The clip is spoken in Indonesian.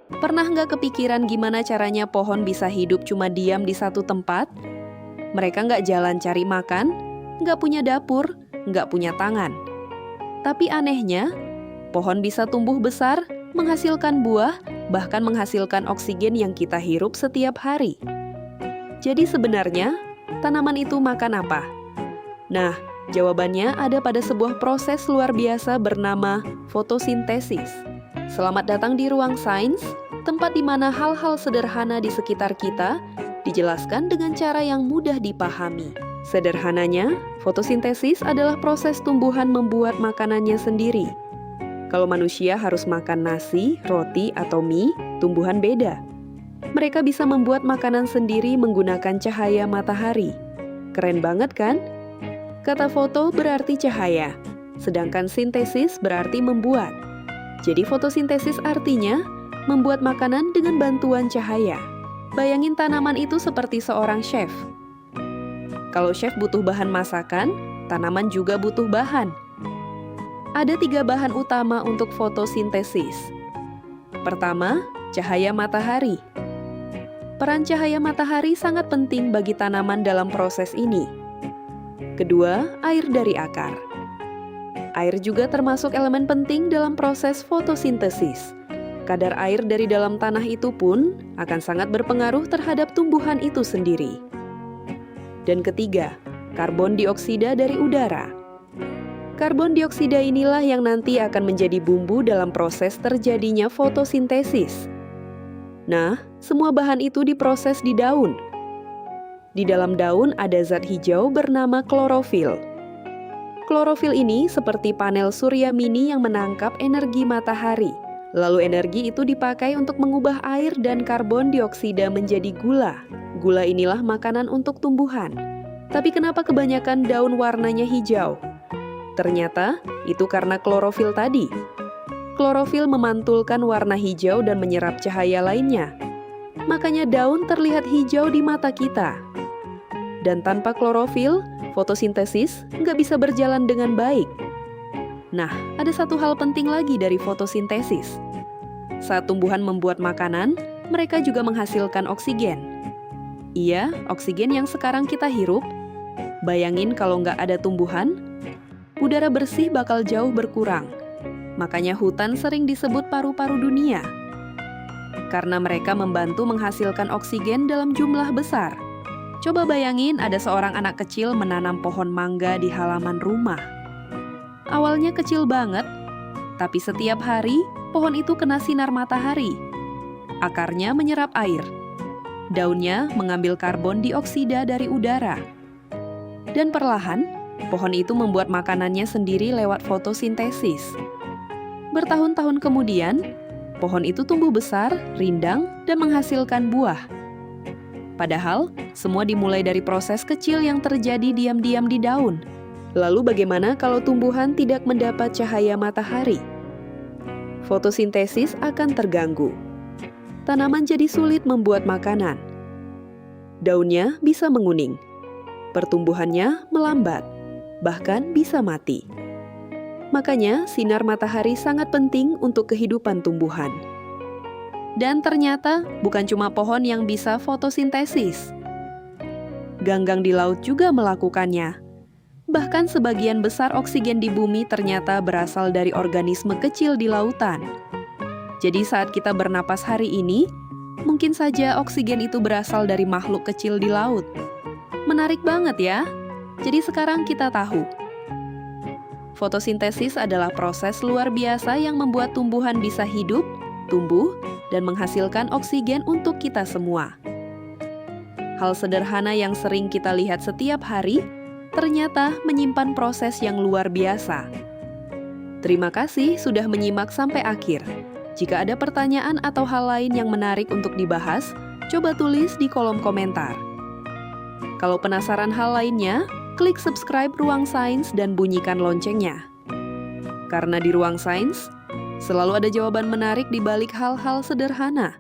Pernah nggak kepikiran gimana caranya pohon bisa hidup cuma diam di satu tempat? Mereka nggak jalan cari makan, nggak punya dapur, nggak punya tangan. Tapi anehnya, pohon bisa tumbuh besar, menghasilkan buah, bahkan menghasilkan oksigen yang kita hirup setiap hari. Jadi sebenarnya, tanaman itu makan apa? Nah, jawabannya ada pada sebuah proses luar biasa bernama fotosintesis. Selamat datang di Ruang Sains, tempat di mana hal-hal sederhana di sekitar kita dijelaskan dengan cara yang mudah dipahami. Sederhananya, fotosintesis adalah proses tumbuhan membuat makanannya sendiri. Kalau manusia harus makan nasi, roti, atau mie, tumbuhan beda. Mereka bisa membuat makanan sendiri menggunakan cahaya matahari. Keren banget kan? Kata foto berarti cahaya, sedangkan sintesis berarti membuat. Jadi fotosintesis artinya membuat makanan dengan bantuan cahaya. Bayangin tanaman itu seperti seorang chef. Kalau chef butuh bahan masakan, tanaman juga butuh bahan. Ada 3 bahan utama untuk fotosintesis. Pertama, cahaya matahari. Peran cahaya matahari sangat penting bagi tanaman dalam proses ini. Kedua, air dari akar. Air juga termasuk elemen penting dalam proses fotosintesis. Kadar air dari dalam tanah itu pun akan sangat berpengaruh terhadap tumbuhan itu sendiri. Dan ketiga, karbon dioksida dari udara. Karbon dioksida inilah yang nanti akan menjadi bumbu dalam proses terjadinya fotosintesis. Nah, semua bahan itu diproses di daun. Di dalam daun ada zat hijau bernama klorofil. Klorofil ini seperti panel surya mini yang menangkap energi matahari. Lalu energi itu dipakai untuk mengubah air dan karbon dioksida menjadi gula. Gula inilah makanan untuk tumbuhan. Tapi kenapa kebanyakan daun warnanya hijau? Ternyata itu karena klorofil tadi. Klorofil memantulkan warna hijau dan menyerap cahaya lainnya. Makanya daun terlihat hijau di mata kita. Dan tanpa klorofil, fotosintesis nggak bisa berjalan dengan baik. Nah, ada satu hal penting lagi dari fotosintesis. Saat tumbuhan membuat makanan, mereka juga menghasilkan oksigen. Iya, oksigen yang sekarang kita hirup. Bayangin kalau nggak ada tumbuhan, udara bersih bakal jauh berkurang. Makanya hutan sering disebut paru-paru dunia. Karena mereka membantu menghasilkan oksigen dalam jumlah besar. Coba bayangin ada seorang anak kecil menanam pohon mangga di halaman rumah. Awalnya kecil banget, tapi setiap hari pohon itu kena sinar matahari. Akarnya menyerap air. Daunnya mengambil karbon dioksida dari udara. Dan perlahan, pohon itu membuat makanannya sendiri lewat fotosintesis. Bertahun-tahun kemudian, pohon itu tumbuh besar, rindang, dan menghasilkan buah. Padahal, semua dimulai dari proses kecil yang terjadi diam-diam di daun. Lalu bagaimana kalau tumbuhan tidak mendapat cahaya matahari? Fotosintesis akan terganggu. Tanaman jadi sulit membuat makanan. Daunnya bisa menguning. Pertumbuhannya melambat, bahkan bisa mati. Makanya, sinar matahari sangat penting untuk kehidupan tumbuhan. Dan ternyata, bukan cuma pohon yang bisa fotosintesis. Ganggang di laut juga melakukannya. Bahkan sebagian besar oksigen di bumi ternyata berasal dari organisme kecil di lautan. Jadi saat kita bernapas hari ini, mungkin saja oksigen itu berasal dari makhluk kecil di laut. Menarik banget ya. Jadi sekarang kita tahu. Fotosintesis adalah proses luar biasa yang membuat tumbuhan bisa hidup, tumbuh, dan menghasilkan oksigen untuk kita semua. Hal sederhana yang sering kita lihat setiap hari, ternyata menyimpan proses yang luar biasa. Terima kasih sudah menyimak sampai akhir. Jika ada pertanyaan atau hal lain yang menarik untuk dibahas, coba tulis di kolom komentar. Kalau penasaran hal lainnya, klik subscribe Ruang Sains dan bunyikan loncengnya. Karena di Ruang Sains, selalu ada jawaban menarik di balik hal-hal sederhana.